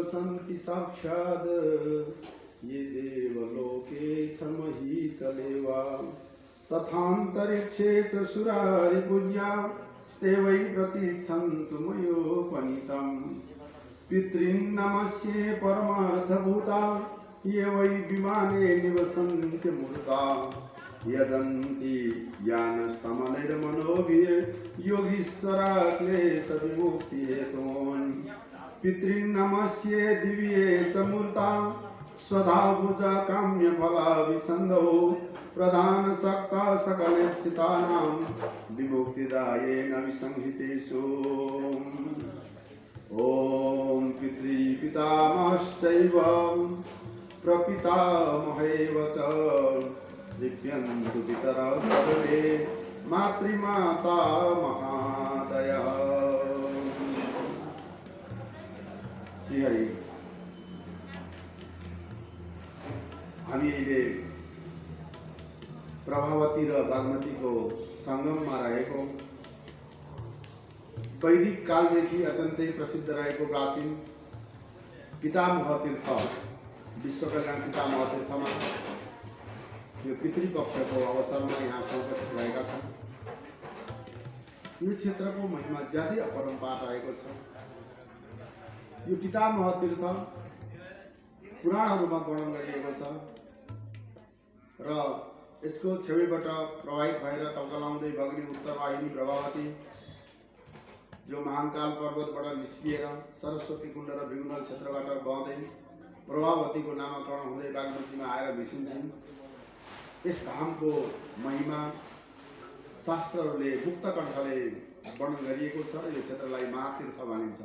निवसन्ति साक्षात् ये देवलोके महीतले वा तथान्तरिक्षे च सुरारिपूज्या ते वै प्रतीक्षन्तु मयोपनीतम् पितॄन् नमस्ये परमार्थभूता ये वै विमाने निवसन्ति मूर्ता यजन्ति यानस्तमनैर्मनोभिर्योगीश्वरा क्लेशविमुक्तिहेतून् पितॄन् नमस्ये दिव्ये च मूर्ता स्वधा भुजा काम्यफलाभिसन्धौ प्रधानसक्ता सकलेप्सितानां विमुक्तिदायेन विसंहितेषु ॐ पितृपितामहश्चैव प्रपितामहैव च दिव्यन्तु पितरः सर्वे मातृमाता महादयः। श्रीहरि हामी अहिले प्रभावती र बागमतीको सङ्गममा रहेको वैदिक कालदेखि अत्यन्तै प्रसिद्ध रहेको प्राचीन पितामह तीर्थ विश्वकल्याण पितामह तीर्थमा यो पितृपक्षको अवसरमा यहाँ उपस्थित रहेका छन्। यो क्षेत्रको महिमा ज्यादै अपरम्पार रहेको छ। यो पितामह तीर्थ पुराणहरूमा वर्णन गरिएको छ र यसको छेउबाट प्रवाहित भएर तल्कलाउँदै बग्ने उत्तरवाहिनी प्रभावती जो महाकाल पर्वतबाट निस्किएर सरस्वती कुण्ड र भृगुनल क्षेत्रबाट बहँदै प्रभावतीको नामकरण हुँदै बागमतीमा आएर मिसिन्छन्। यस धामको महिमा शास्त्रहरूले गुप्त कण्ठले वर्णन गरिएको छ र यो क्षेत्रलाई महातीर्थ भनिन्छ।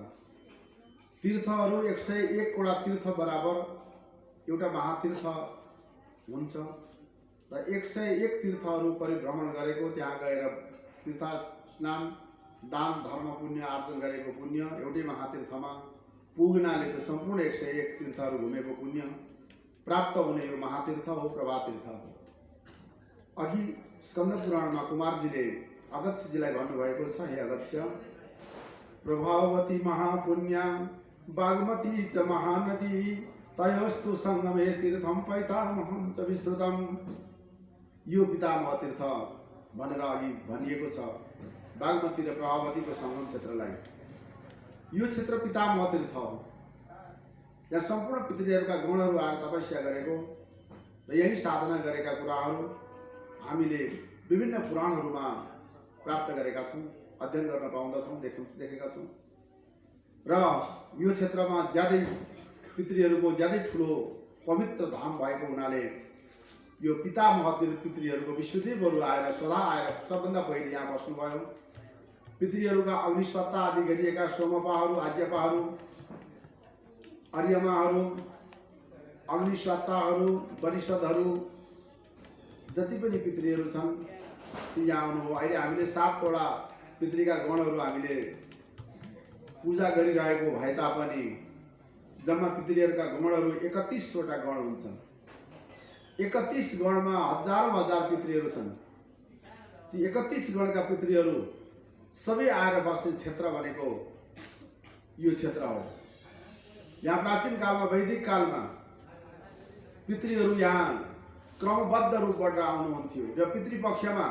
तीर्थहरू 101 वटा तीर्थ बराबर एउटा महातीर्थ हुन्छ र 101 तीर्थहरू परिभ्रमण गरेको, त्यहाँ गएर तीर्थ स्नान दान धर्म पुण्य आर्जन गरेको पुण्य एउटै महातीर्थमा पुग्नाले त सम्पूर्ण 101 तीर्थहरू घुमेको पुण्य प्राप्त हुने यो महातीर्थ हो, प्रभातीर्थ हो। अघि स्कन्द पुराणमा कुमारजीले अगस्त्यजीलाई भन्नुभएको छ, हे अगस्त्य, प्रभावती महापुण्या बागमती च महानदी तयोस्तु संगमे तीर्थम पैतामहं च विश्रुतम। यो पितामह तीर्थ भनेर अघि भनिएको छ बागमती र प्रभावतीको संगम क्षेत्रलाई। यो क्षेत्र पितामह तीर्थ हो। यहाँ सम्पूर्ण पितृहरूका गुणहरू आएर तपस्या गरेको र यही साधना गरेका कुराहरू हामीले विभिन्न पुराणहरूमा प्राप्त गरेका छौँ, अध्ययन गर्न पाउँदछौँ, देखेका छौँ। र यो क्षेत्रमा ज्यादै पितृहरूको ज्यादै ठुलो पवित्र धाम भएको हुनाले यो पितामह पितृहरूको विश्वदेवहरू आएर सदा आएर सबभन्दा पहिले यहाँ बस्नुभयो। पितृहरूका अग्निसत्ता आदि गरिएका सोमपाहरू, आज्यपाहरू, अर्यमाहरू, अग्निसत्ताहरू, वरिषदहरू जति पनि पितृहरू छन् ती यहाँ आउनुभयो। अहिले हामीले 7 वटा पितृका गणहरू हामीले पूजा गरिरहेको भए तापनि जम्मा पितृहरूका गणहरू 31 वटा गण हुन्छन्। 31 गणमा हजारौं हजार पितृहरू छन्। ती 31 गणका पितृहरू सबै आएर बस्ने क्षेत्र भनेको यो क्षेत्र हो। यहाँ प्राचीन कालमा वैदिक कालमा पितृहरू यहाँ क्रमबद्ध रूपबाट आउनुहुन्थ्यो र पितृपक्षमा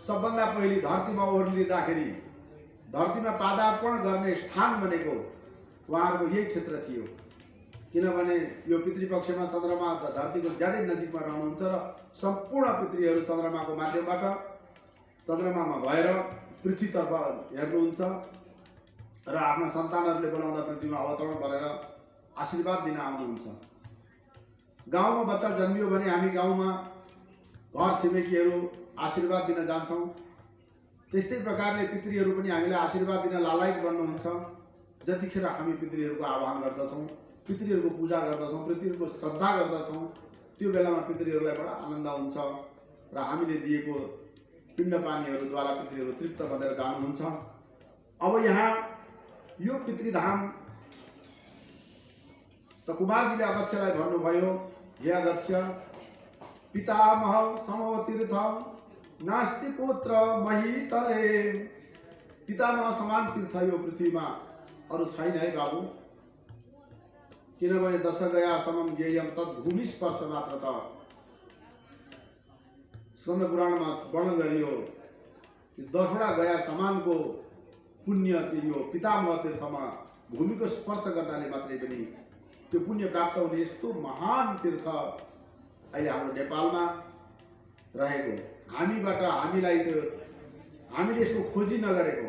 सबभन्दा पहिले धरतीमा ओर्लिँदाखेरि धरतीमा पादार्पण गर्ने स्थान भनेको उहाँहरूको यही क्षेत्र थियो। किनभने यो पितृपक्षमा चन्द्रमा धरतीको ज्यादै नजिकमा रहनुहुन्छ र सम्पूर्ण पितृहरू चन्द्रमाको माध्यमबाट चन्द्रमामा भएर पृथ्वीतर्फ हेर्नुहुन्छ र आफ्ना सन्तानहरूले बोलाउँदा पृथ्वीमा अवतरण गरेर आशीर्वाद दिन आउनुहुन्छ। गाउँमा बच्चा जन्मियो भने हामी गाउँमा घर छिमेकीहरू आशीर्वाद दिन जान्छौँ। त्यस्तै प्रकारले पितृहरू पनि हामीलाई आशीर्वाद दिन लालायत बन्नुहुन्छ। जतिखेर हामी पितृहरूको आह्वान गर्दछौँ, पितृहरूको पूजा गर्दछौँ, पितृहरूको श्रद्धा गर्दछौँ, त्यो बेलामा पितृहरूलाई बडा आनन्द हुन्छ र हामीले दिएको पिण्ड पानीहरूद्वारा पितृहरू तृप्त बनेर जानुहुन्छ। अब यहाँ यो पितृधाम त कुमारजीले अगस्त्यलाई भन्नुभयो, हे अगस्त्य, पितामह समो तीर्थ नास्ति पुत्र महीतले। पितामह समान तीर्थ यो पृथ्वीमा अरू छैन है बाबु। किनभने दश गया समम ज्ञेयम तत् भूमि स्पर्श मात्र त स्कन्द पुराणमा वर्णन गरियो कि 10वटा गया समानको पुण्य चाहिँ यो पितामह तीर्थमा भूमिको स्पर्श गर्नाले मात्रै पनि त्यो पुण्य प्राप्त हुने यस्तो महान तीर्थ अहिले हाम्रो नेपालमा रहेको हामीबाट हामीले यसको खोजी नगरेको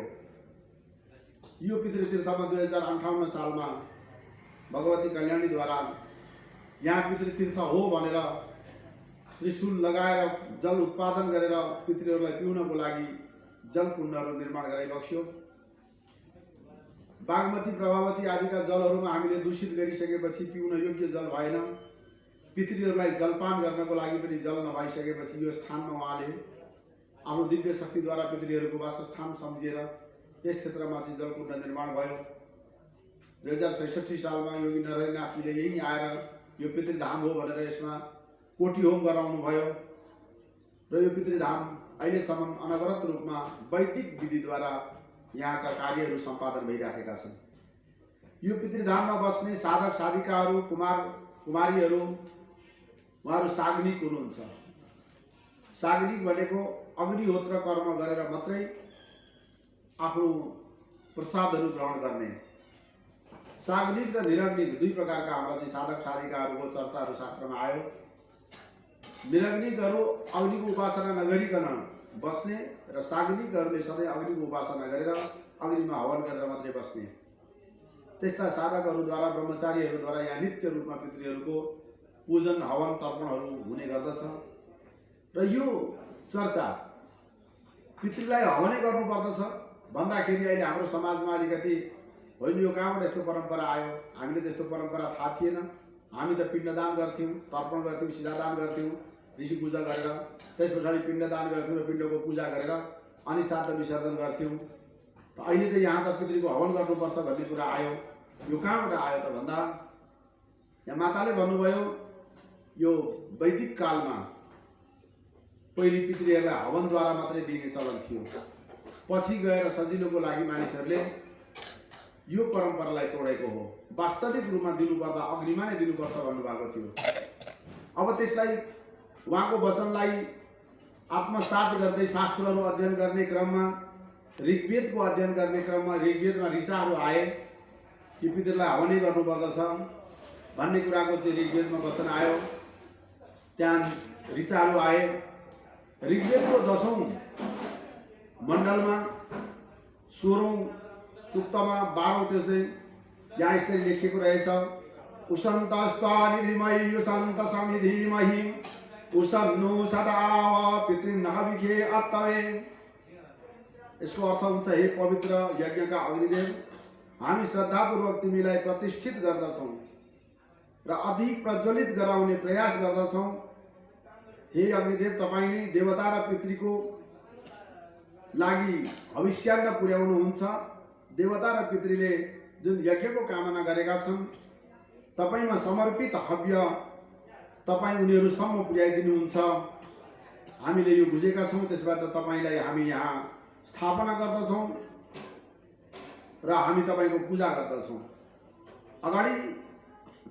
यो पितृतीर्थमा 2058 सालमा भगवती कल्याणीद्वारा यहाँ पितृतीर्थ हो भनेर त्रिशूल लगाएर जल उत्पादन गरेर पितृहरूलाई पिउनको लागि जल कुण्डहरू निर्माण गराइबक्स्यो। बागमती प्रभावती आदिका जलहरूमा हामीले दूषित गरिसकेपछि पिउन योग्य जल भएन। पितृहरूलाई जलपान गर्नको लागि पनि जल नभइसकेपछि यो स्थानमा उहाँले आफ्नो दिव्य शक्तिद्वारा पितृहरूको वासस्थान सम्झिएर यस क्षेत्रमा चाहिँ जलकुण्ड निर्माण भयो। 2066 सालमा योगी नारायणनाथजीले यही आएर यो पितृधाम हो भनेर यसमा कोटी होम गराउनु भयो र यो पितृधाम अहिलेसम्म अनवरत रूपमा वैदिक विधिद्वारा यहाँका कार्यहरू सम्पादन भइराखेका छन्। यो पितृधाममा बस्ने साधक साधिकाहरू कुमारीहरू उहाँहरू साग्निक हुनुहुन्छ। साग्निक भनेको अग्निहोत्र कर्म गरेर मात्रै आफ्नो प्रसादहरू ग्रहण गर्ने। साग्निक र निरग्निक दुई प्रकारका हाम्रा चाहिँ साधक साधिकाहरूको चर्चाहरू शास्त्रमा आयो। निरग्निकहरू अग्निको उपासना नगरिकन बस्ने र साग्निकहरूले सधैँ अग्निको उपासना गरेर अग्निमा हवन गरेर मात्रै बस्ने। त्यस्ता साधकहरूद्वारा ब्रह्मचारीहरूद्वारा यहाँ नित्य रूपमा पितृहरूको पूजन हवन तर्पणहरू हुने गर्दछ र यो चर्चा पितृलाई हवनै गर्नुपर्दछ भन्दाखेरि अहिले हाम्रो समाजमा अलिकति होइन यो कहाँबाट यस्तो परम्परा आयो, हामीले त्यस्तो परम्परा थाहा थिएन। हामी त पिण्डदान गर्थ्यौँ, तर्पण गर्थ्यौँ, सिधादान गर्थ्यौँ ऋषि पूजा गरेर, त्यस पछाडि पिण्डदान गर्थ्यौँ र पिण्डको पूजा गरेर अनि श्राद्ध विसर्जन गर्थ्यौँ। अहिले त यहाँ त पितृको हवन गर्नुपर्छ भन्ने कुरा आयो। यो कहाँबाट आयो त भन्दा यहाँ माताले भन्नुभयो यो वैदिक कालमा पहिले पितृहरूलाई हवनद्वारा मात्रै दिने चलन थियो। पछि गएर सजिलोको लागि मानिसहरूले यो परम्परालाई तोडेको हो। वास्तविक रूपमा दिनुपर्दा अग्निमा नै दिनुपर्छ भन्नुभएको थियो। अब त्यसलाई उहाँको वचनलाई आत्मसात गर्दै शास्त्रहरू अध्ययन गर्ने क्रममा ऋग्वेदको अध्ययन गर्ने क्रममा ऋग्वेदमा ऋचाहरू आए कि पितृलाई हवनै गर्नुपर्दछ भन्ने कुराको चाहिँ ऋग्वेदमा वचन आयो। त्यहाँ ऋचाहरू आए। ऋग्वेदको 10औं मण्डलमा 16औं सूक्तमा 12औं त्यो चाहिँ यहाँ यसरी लेखिएको रहेछ। उशन्तस्त्वानिधिमहि उशन्त समिधिमहि उशन्नु सदाव पितृन्नहविखे अत्तवे। यसको अर्थ हुन्छ हे पवित्र यज्ञका अग्निदेव, हामी श्रद्धापूर्वक तिमीलाई प्रतिष्ठित गर्दछौँ र अधिक प्रज्वलित गराउने प्रयास गर्दछौँ। हे अग्निदेव, तपाईँ नै देवता र पितृको लागि भविष्यान्न पुर्याउनुहुन्छ। देवता र पितृले जुन यज्ञको कामना गरेका छन् तपाईमा समर्पित हव्य तपाईँ उनीहरूसम्म पुर्याइदिनुहुन्छ। हामीले यो बुझेका छौँ। त्यसबाट तपाईलाई हामी यहाँ स्थापना गर्दछौँ र हामी तपाईको पूजा गर्दछौँ। अगाडि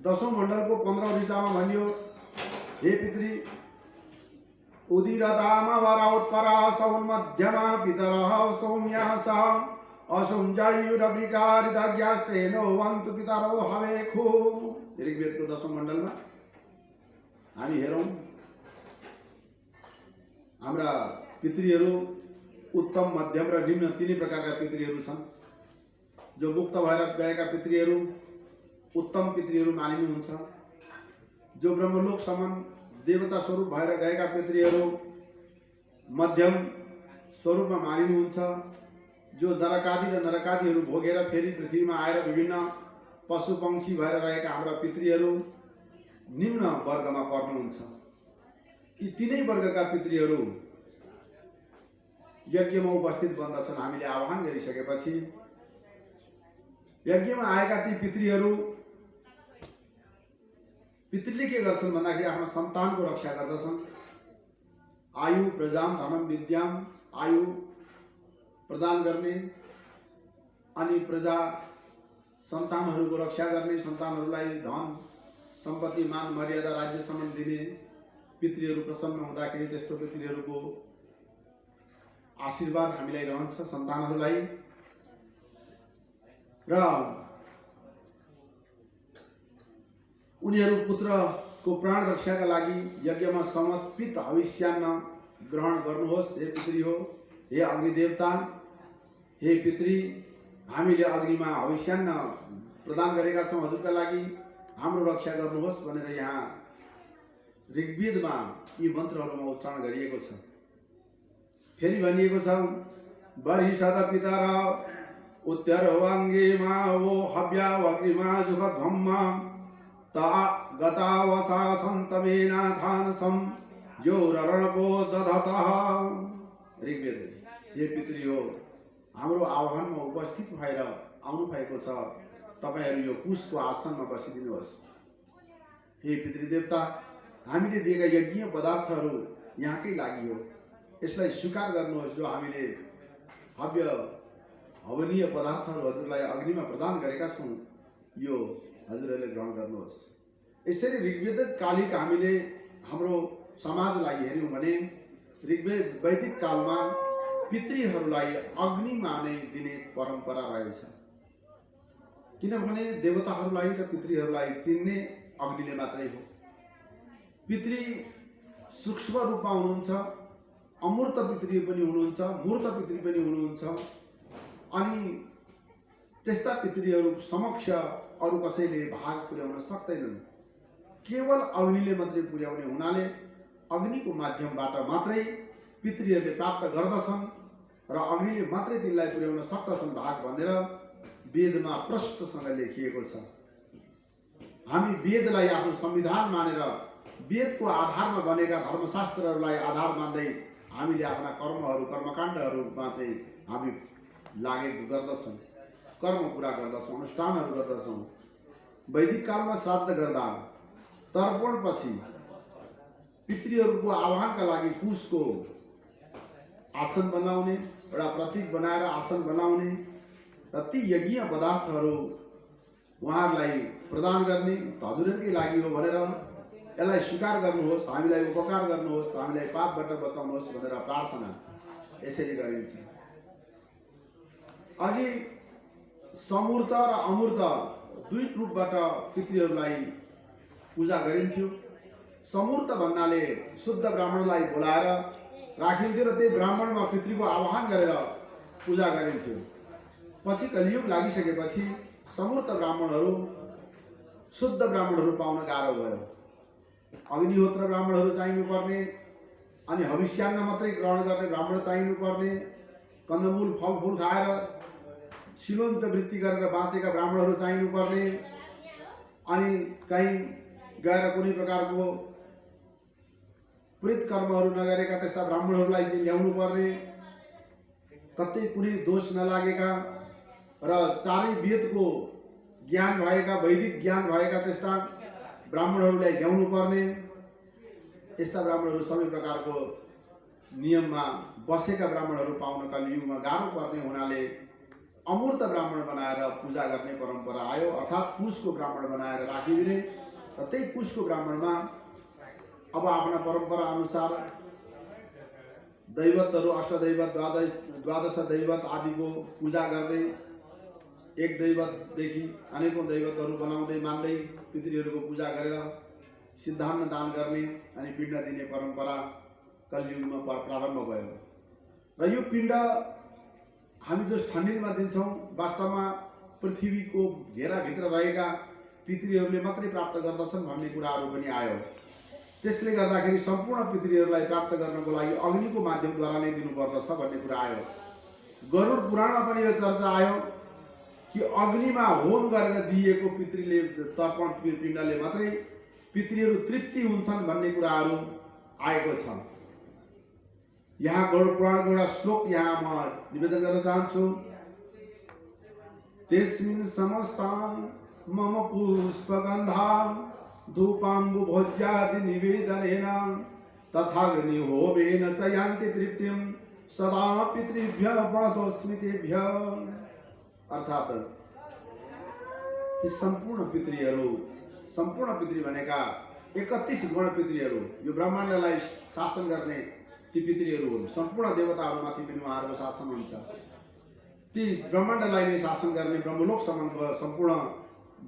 10औं मण्डलको 15औं ऋचामा भनियो, हे पितृ, उदिरदाम वराउत्परा सौन्मध्यमा पितरः सौम्यः सह असुञ्जयुरविकारिदज्ञास्तेनो वन्तु पितरो हवेखु। ऋग्वेदको 10औं मण्डलमा हामी हेरौँ हाम्रा पितृहरू उत्तम, मध्यम र निम्न तीनै प्रकारका पितृहरू छन्। जो मुक्त भएर गएका पितृहरू उत्तम पितृहरू मानिनुहुन्छ। जो ब्रह्मलोकसम्म देवता स्वरूप भएर गएका पितृहरू मध्यम स्वरूपमा मानिनुहुन्छ। जो नरकादि र नरकादिहरू भोगेर फेरि पृथ्वीमा आएर विभिन्न पशु पंक्षी भएर रहेका हाम्रा पितृहरू निम्न वर्गमा पर्नुहुन्छ। यी तीनै वर्गका पितृहरू यज्ञमा उपस्थित बन्दछन्। हामीले आह्वान गरिसकेपछि यज्ञमा आएका ती पितृले के गर्छन् भन्दाखेरि आफ्नो सन्तानको रक्षा गर्दछन्। आयु प्रजाम धनम विद्याम, आयु प्रदान गर्ने अनि प्रजा सन्तानहरूको रक्षा गर्ने, सन्तानहरूलाई धन सम्पत्ति मान मर्यादा राज्यसम्म दिने, पितृहरू प्रसन्न हुँदाखेरि त्यस्तो पितृहरूको आशीर्वाद हामीलाई रहन्छ सन्तानहरूलाई। र उनीहरू पुत्रको प्राण रक्षाका लागि यज्ञमा समर्पित हविष्यान्न ग्रहण गर्नुहोस्। हे पितृ हो, हे अग्निदेवता, हे पितृ, हामीले अग्निमा हविष्यान्न प्रदान गरेका छौँ, हजुरका लागि हाम्रो रक्षा गर्नुहोस् भनेर यहाँ ऋग्वेदमा यी मन्त्रहरूमा उच्चारण गरिएको छ। फेरि भनिएको छ, बर्हिषद पितर उत्तरवाङ्गे मा वो हव्या वग्निमा जुगधम्मा ता गतावसा सन्तमेनाथानसं ज्योररणपो दधतः। ऋग्वेद। हे पितृ हो, हाम्रो आह्वानमा उपस्थित भएर आउनु भएको छ, तपाईहरू यो कुशको आसनमा बसिदिनुहोस्। हे पितृदेवता, हामीले दिएका यज्ञीय पदार्थहरू यहाँकै लागि हो, यसलाई स्वीकार गर्नुहोस्। जो हामीले हव्य हवनीय पदार्थहरू हजुरलाई अग्निमा प्रदान गरेका छौँ, यो हजुरहरूले ग्रहण गर्नुहोस्। यसरी ऋग्वेद कालिक हामीले हाम्रो समाजलाई हेऱ्यौँ भने वैदिक कालमा पितृहरूलाई अग्निमा नै दिने परम्परा रहेछ। किनभने देवताहरूलाई र पितृहरूलाई चिन्ने अग्निले मात्रै हो। पितृ सूक्ष्म रूपमा हुनुहुन्छ, अमूर्त पितृ पनि हुनुहुन्छ, मूर्त पितृ पनि हुनुहुन्छ। अनि त्यस्ता पितृहरू समक्ष अरू कसैले भाग पुर्याउन सक्दैनन्। केवल अग्निले मात्रै पुर्याउने हुनाले अग्निको माध्यमबाट मात्रै पितृहरूले प्राप्त गर्दछन् र अग्निले मात्रै तिनलाई पुर्याउन सक्दछन् भाग भनेर वेदमा प्रष्टसँग लेखिएको छ। हामी वेदलाई आफ्नो संविधान मानेर वेदको आधारमा बनेका धर्मशास्त्रहरूलाई आधार मान्दै हामीले आफ्ना कर्महरू कर्मकाण्डहरूमा चाहिँ हामी लागेको गर्दछौँ, कर्म पुरा गर्दछौँ, अनुष्ठानहरू गर्दछौँ। वैदिक कालमा श्राद्ध गर्दा तर्पणपछि पितृहरूको आह्वानका लागि कुशको आसन बनाउने, एउटा प्रतीक बनाएर आसन बनाउने र ती यज्ञीय पदार्थहरू उहाँहरूलाई प्रदान गर्ने हजुरहरूकै लागि हो भनेर यसलाई स्वीकार गर्नुहोस्, हामीलाई उपकार गर्नुहोस्, हामीलाई पापबाट बचाउनुहोस् भनेर प्रार्थना यसरी गरिन्छ। अघि समूर्त र अमूर्त दुई रूपबाट पितृहरूलाई पूजा गरिन्थ्यो। समूर्त भन्नाले शुद्ध ब्राह्मणलाई बोलाएर राखिन्थ्यो र त्यही ब्राह्मणमा पितृको आह्वान गरेर पूजा गरिन्थ्यो। पछि कलियुग लागिसकेपछि समूर्त ब्राह्मणहरू शुद्ध ब्राह्मणहरू पाउन गाह्रो भयो। अग्निहोत्र ब्राह्मणहरू चाहिनु पर्ने, अनि हविष्यान्न मात्रै ग्रहण गर्ने ब्राह्मण चाहिनु पर्ने, कन्दमूल फलफुल खाएर सिलोञ्च वृत्ति गरेर बाँचेका ब्राह्मणहरू चाहिनु पर्ने, अनि कहीँ गएर कुनै प्रकारको प्रेत कर्महरू नगरेका त्यस्ता ब्राह्मणहरूलाई चाहिँ ल्याउनु पर्ने, कतै कुनै दोष नलागेका र चारै वेदको ज्ञान भएका वैदिक ज्ञान भएका त्यस्ता ब्राह्मणहरूलाई ल्याउनु पर्ने। यस्ता ब्राह्मणहरू सबै प्रकारको नियममा बसेका ब्राह्मणहरू पाउन कलियुगमा गाह्रो पर्ने हुनाले अमूर्त ब्राह्मण बनाएर पूजा गर्ने परम्परा आयो, अर्थात् कुशको ब्राह्मण बनाएर राखिदिने र त्यही कुशको ब्राह्मणमा अब आफ्ना परम्परा अनुसार दैवतहरू अष्टदैवत द्वादश दैवत आदिको पूजा गर्दै एक दैवतदेखि अनेकौं दैवतहरू बनाउँदै मान्दै पितृहरूको पूजा गरेर सिद्धान्न दान गर्ने अनि पिण्ड दिने परम्परा कलियुगमा प्रारम्भ भयो। र यो पिण्ड हामी जो ठण्डिलमा दिन्छौँ वास्तवमा पृथ्वीको घेराभित्र रहेका पितृहरूले मात्रै प्राप्त गर्दछन् भन्ने कुराहरू पनि आयो। त्यसले गर्दाखेरि सम्पूर्ण पितृहरूलाई प्राप्त गर्नको लागि अग्निको माध्यमद्वारा नै दिनुपर्दछ भन्ने कुरा आयो। गरुड पुराणमा पनि यो चर्चा आयो कि अग्निमा होम गरेर दिएको पितृले तर्पण पिण्डले मात्रै पितृहरू तृप्ति हुन्छन् भन्ने कुराहरू आएको छ। यहाँ गरुड पुराणको एउटा श्लोक यहाँ म निवेदन गर्न चाहन्छु। तेस्मिन् समस्तां मम पुष्पगन्धा धूपाम्बु भोज्यादि निवेदनेन तथाग्निहोमेन च यान्ति तृप्तिं सदा पितृभ्यः प्रणतोऽस्मि तेभ्यः। अर्थात ती सम्पूर्ण पितृहरू, सम्पूर्ण पितृ भनेका 31 गण पितृहरू, यो ब्रह्माण्डलाई शासन गर्ने ती पितृहरू हुन्। सम्पूर्ण देवताहरूमाथि पनि उहाँहरूको शासन हुन्छ। ती ब्रह्माण्डलाई नै शासन गर्ने ब्रह्मलोकसम्मको सम्पूर्ण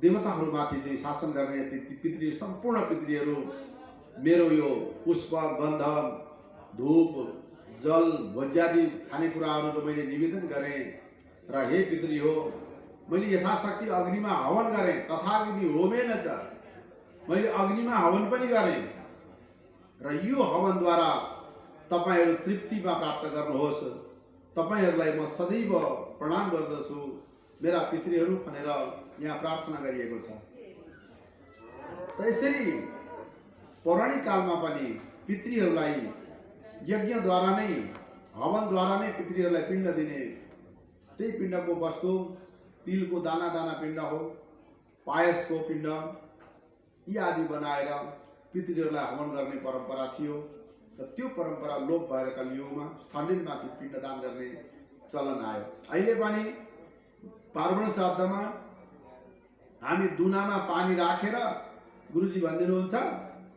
देवताहरूमाथि चाहिँ शासन गर्ने ती पितृ, सम्पूर्ण पितृहरू मेरो यो पुष्प, गन्ध, धूप, जल, भोज्यादि खानेकुराहरू जो मैले निवेदन गरेँ र हे पितृ हो, मैले यथाशक्ति अग्निमा हवन गरेँ, तथाग्नि होमेन च, मैले अग्निमा हवन पनि गरेँ र यो हवनद्वारा तपाईहरू तृप्तिमा प्राप्त गर्नुहोस्, तपाईहरूलाई म सदैव प्रणाम गर्दछु मेरा पितृहरू भनेर यहाँ प्रार्थना गरिएको छ। त यसरी पौराणिक कालमा पनि पितृहरूलाई यज्ञद्वारा नै, हवनद्वारा नै पितृहरूलाई पिण्ड दिने, त्यही पिण्डको वस्तु तिलको दाना दाना पिण्ड हो, पायसको पिण्ड यी आदि बनाएर पितृहरूलाई हवन गर्ने परम्परा थियो। र त्यो परम्परा लोप भएर कलियुगमा स्थानीयमाथि पिण्डदान गर्ने चलन आयो। अहिले पनि पार्वण श्राद्धमा हामी दुनामा पानी राखेर गुरुजी भनिदिनुहुन्छ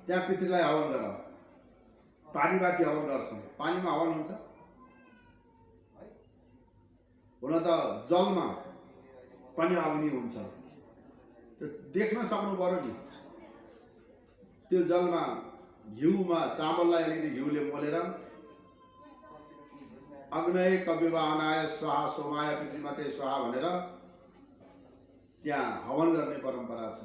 त्यहाँ पितृलाई हवन गर, पानीमाथि हवन गर्छौँ। पानीमा हवन हुन्छ, हुन त जलमा पनि अग्नि हुन्छ। त्यो देख्न सक्नु पर्यो नि। त्यो जलमा घिउमा चामललाई अलिकति घिउले मोलेर अग्नय कव्यवाहनाय स्वाहा सोमाय पितृमते स्वाहा भनेर त्यहाँ हवन गर्ने परम्परा छ।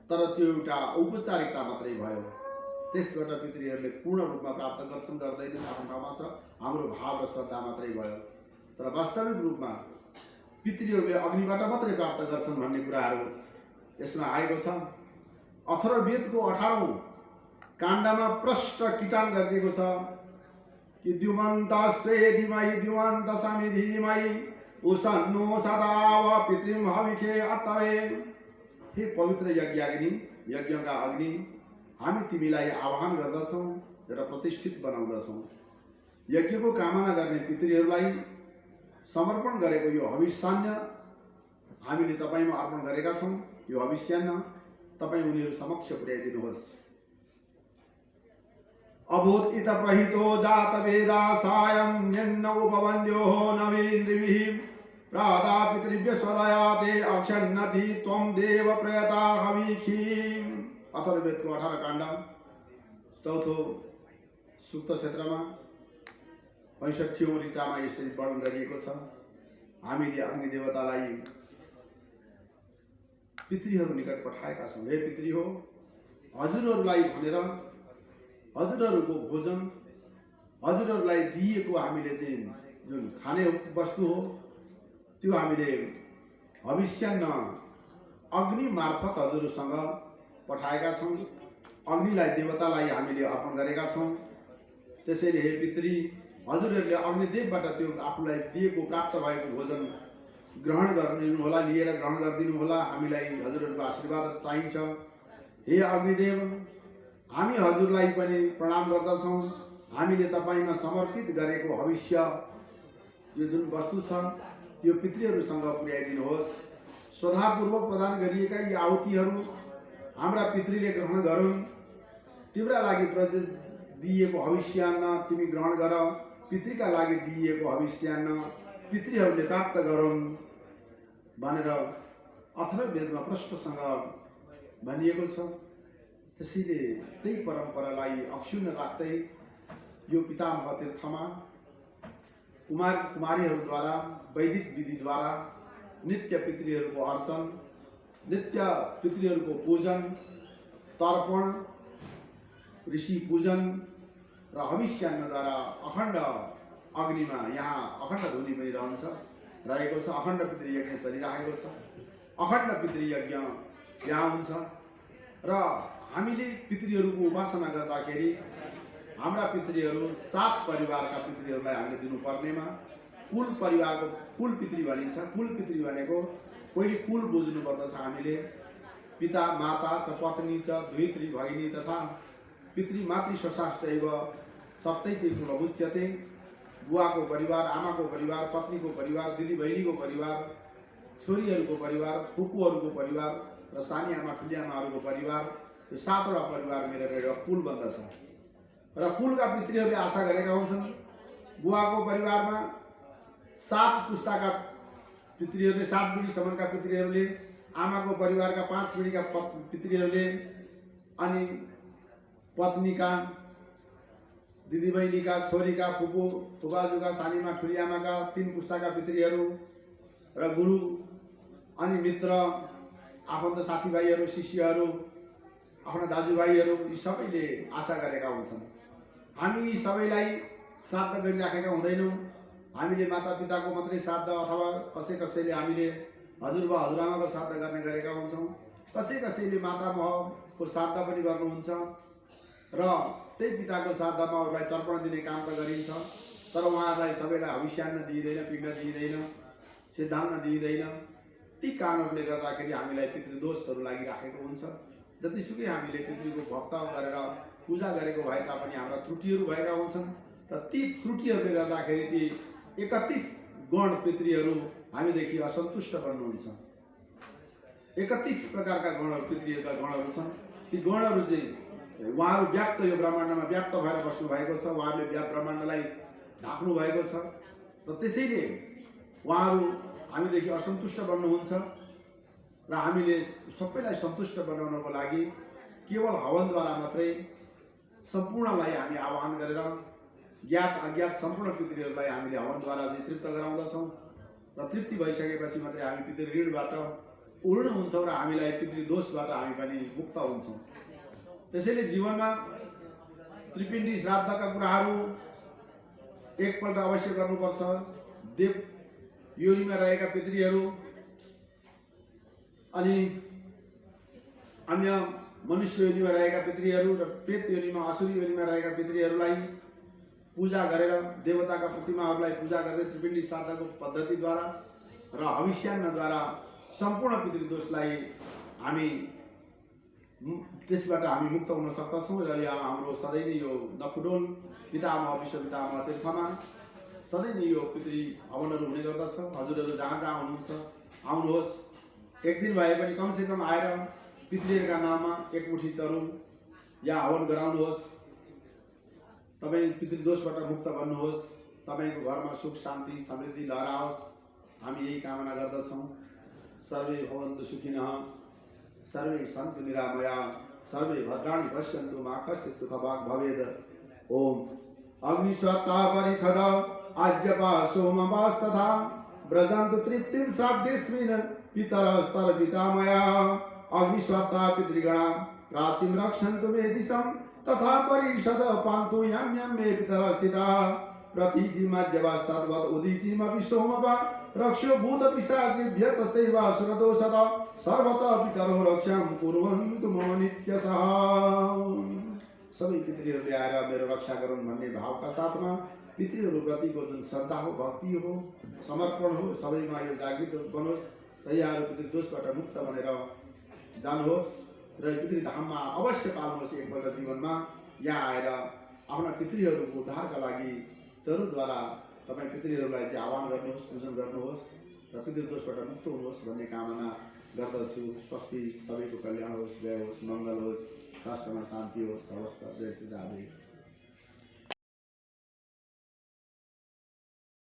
तर त्यो एउटा औपचारिकता मात्रै भयो। त्यसबाट पितृहरूले पूर्ण रूपमा प्राप्त गर्छन् गर्दैनन् आफ्नो ठाउँमा छ, हाम्रो भाव र श्रद्धा मात्रै भयो। तर वास्तविक रूपमा पितृहरूले अग्निबाट मात्रै प्राप्त गर्छन् भन्ने कुराहरू यसमा आएको छ। अथर्ववेदको 18औं काण्डमा प्रष्ट कीटान गरिदिएको छ कि द्युमन्तस्ते धीमहि द्युमन्त समिधिमहि उषन्नो सदाव पितृम हविखे अतवे। हे पवित्र यज्ञाग्नि, यज्ञका अग्नि, हामी तिमीलाई आह्वान गर्दछौँ र प्रतिष्ठित बनाउँदछौँ। यज्ञको कामना गर्ने पितृहरूलाई समर्पण गरेको यो हविष्यान्न हामीले तपाईमा अर्पण गरेका छौँ। यो हविष्यान्न तपाईं उनीहरू समक्ष पुर्याइदिनुहोस्। अभूत इत प्रहितो जात वेदा सायं यन्न उपवन्द्यो नवीन्द्रिभिः प्रादा पितृभ्य सदया ते अक्षन्नति त्वं देव प्रयता हविखी। अथर्ववेदको 18 काण्ड 4औं सूक्त क्षेत्रमा 65औं ऋचामा यसरी वर्णन गरिएको छ। हामीले अग्नि देवतालाई पितृहरू निकट पठाएका छौँ। हे पितृ हो, हजुरहरूलाई भनेर हजुरहरूको भोजन, हजुरहरूलाई दिएको हामीले चाहिँ जुन खाने वस्तु हो त्यो हामीले हविष्यान्न अग्नि मार्फत हजुरसँग पठाएका छौँ। अग्निलाई, देवतालाई हामीले अर्पण गरेका छौँ। त्यसैले हे पितृ, हजुरहरूले अग्निदेवबाट त्यो आफूलाई दिएको प्राप्त भएको भोजन ग्रहण गरिदिनु होला, लिएर ग्रहण गरिदिनु होला। हामीलाई हजुरहरूको आशीर्वाद चाहिन्छ। हे अग्निदेव, हामी हजुरलाई पनि प्रणाम गर्दछौँ। हामीले तपाईमा समर्पित गरेको हविष्य, यो जुन वस्तु छ यो पितृहरूसँग पुर्याइदिनुहोस्। श्रद्धापूर्वक प्रदान गरिएका यी आहुतिहरू हाम्रा पितृले ग्रहण गरून्। तिम्रा लागि दिइएको हविष्यान्न तिमी ग्रहण गर, पितृका लागि दिइएको हविष्यान्न पितृहरूले प्राप्त गरून् भनेर अथर्ववेदमा प्रष्टसँग भनिएको छ। त्यसैले त्यही परम्परालाई अक्षुण्ण राख्दै यो पितामह तीर्थमा कुमार कुमारीहरूद्वारा वैदिक विधिद्वारा नित्य पितृहरूको अर्चन, नित्य पितृहरूको पूजन, तर्पण, ऋषि पूजन र हविष्यान्नद्वारा अखण्ड अग्निमा यहाँ अखण्ड धुनी पनि रहेको छ। अखण्ड पितृ यज्ञ चलिरहेको छ। अखण्ड पितृ यज्ञ यहाँ हुन्छ र हामीले पितृहरूको उपासना गर्दाखेरि हाम्रा पितृहरू 7 परिवारका पितृहरूलाई हामीले दिनुपर्नेमा कुल परिवारको कुल पितृ भनिन्छ। कुल पितृ भनेको पहिले कुल बुझ्नु पर्दछ। हामीले पिता माता च पत्नी च द्वित्री भगिनी तथा पितृ मातृ शशाश्चैव सप्तैते कुलमुच्यते। बुवाको परिवार, आमाको परिवार, पत्नीको परिवार, दिदी बहिनीको परिवार, छोरीहरूको परिवार, फुपूहरूको परिवार र सानी आमा ठुली आमाहरूको परिवार, यो 7 वटा परिवार मिलेर एउटा कुल बन्दछ। र कुलका पितृहरूले आशा गरेका हुन्छन् बुवाको परिवारमा 7 पुस्ताका पितृहरूले, 7 पिढीसम्मका पितृहरूले, आमाको परिवारका 5 पिढीका पितृहरूले, अनि पत्नीका, दिदीबहिनीका, छोरीका, फुपू फुबाजुका, सानीमा ठुली आमाका 3 पुस्ताका पितृहरू र गुरु अनि मित्र, आफन्त साथीभाइहरू, शिष्यहरू, आफ्ना दाजुभाइहरू, यी सबैले आशा गरेका हुन्छन्। हामी यी सबैलाई श्राद्ध गरिराखेका हुँदैनौँ। हामीले मातापिताको मात्रै श्राद्ध अथवा कसैले हामीले हजुरबा हजुरआमाको श्राद्ध गर्ने गरेका हुन्छौँ। कसैले मातामहको श्राद्ध पनि गर्नुहुन्छ र त्यही पिताको श्राद्धमा अरूलाई तर्पण दिने काम त गरिन्छ, तर उहाँहरूलाई सबैलाई हविष्यान्न दिइँदैन, पिण्ड दिइँदैन, सिद्धान्न दिइँदैन। ती कारणहरूले गर्दाखेरि हामीलाई पितृदोषहरू लागिराखेको हुन्छ। जतिसुकै हामीले पितृको भक्त गरेर पूजा गरेको भए तापनि हाम्रा त्रुटिहरू भएका हुन्छन्। तर ती त्रुटिहरूले गर्दाखेरि ती 31 गण पितृहरू हामीदेखि असन्तुष्ट बन्नुहुन्छ। 31 प्रकारका गणहरू, पितृका गणहरू छन्। ती गणहरू चाहिँ उहाँहरू व्याप्त, यो ब्रह्माण्डमा व्याप्त भएर बस्नु भएको छ। उहाँहरूले ब्रह्माण्डलाई ढाक्नु भएको छ र त्यसैले उहाँहरू हामीदेखि असन्तुष्ट बन्नुहुन्छ। र हामीले सबैलाई सन्तुष्ट बनाउनको लागि केवल हवनद्वारा मात्रै सम्पूर्णलाई हामी आह्वान गरेर ज्ञात अज्ञात सम्पूर्ण पितृहरूलाई हामीले हवनद्वारा चाहिँ तृप्त गराउँदछौँ। र तृप्ति भइसकेपछि मात्रै हामी पितृ ऋणबाट उर्नु हुन्छौँ र हामीलाई पितृदोषबाट हामी पनि मुक्त हुन्छौँ। त्यसैले जीवनमा त्रिपिण्डी श्राद्धका कुराहरू एकपल्ट अवश्य गर्नुपर्छ। देव योनिमा रहेका पितृहरू अनि अन्य मनुष्य योनिमा रहेका पितृहरू र प्रेत योनिमा, असुरी योनिमा रहेका पितृहरूलाई पूजा गरेर, देवताका प्रतिमाहरूलाई पूजा गर्दै त्रिपिण्डी श्राद्धको पद्धतिद्वारा र हविष्यान्नद्वारा सम्पूर्ण पितृदोषलाई हामी त्यसबाट हामी मुक्त हुन सक्दछौँ। र यहाँ हाम्रो सधैँ नै यो नखुडोल पितामह विश्व पितामह तीर्थमा सधैँ नै यो पितृ हवनहरू हुने गर्दछ। हजुरहरू जहाँ जहाँ हुनुहुन्छ आउनुहोस्, एक दिन भए पनि कमसेकम आएर पितृका नाममा एक मुठी चरुन या हवन गराउनुहोस्। तपाईँ पितृदोषबाट मुक्त बन्नुहोस्, तपाईँको घरमा सुख शान्ति समृद्धि लहराओस्, हामी यही कामना गर्दछौँ। सर्वे भवन्तु सुखिनः, सर्वे सन्तु निरामया, सर्वे भद्राणि पश्यन्तु मा कश्चित् दुःखभाग् भवेत्। ओम अग्निस्वत्ता परिखद आज्यपा सोमवास्तथा व्रजन्तु तृप्तिं श्राद्धेस्मिन् पितरस्तर पितामया। अग्निस्वत्ता पितृगणा राशिं रक्षन्तु मे दिशं तथा परिषद पान्तु यं यं मे पितरस्थिता। प्रतीचिमज्यवस्तद्वत् उदीचिमपि सोमवा रक्षो भूतपिशाचेभ्यः तस्थैवासुरदोषतः सर्वतः पितरो रक्षां कुर्वन्तु मम नित्यशः। सबै पितृहरूले आएर मेरो रक्षा गरून् भन्ने भावका साथमा पितृहरूप्रतिको जुन श्रद्धा हो, भक्ति हो, समर्पण हो, सबैमा यो जागृत बनोस् र यहाँहरू पितृदोषबाट मुक्त बनेर जानुहोस् र पितृधाममा अवश्य पाल्नुहोस्। एकपल्ट जीवनमा यहाँ आएर आफ्ना पितृहरूको उद्धारका लागि चरुद्वारा तपाईँ पितृहरूलाई चाहिँ आह्वान गर्नुहोस्, पूजन गर्नुहोस् र पितृदोषबाट मुक्त हुनुहोस् भन्ने कामना गर्दछु। स्वस्ति, सबैको कल्याण होस्, जय होस्, मङ्गल होस्, राष्ट्रमा शान्ति होस्, हवस्। जय श्री राधे।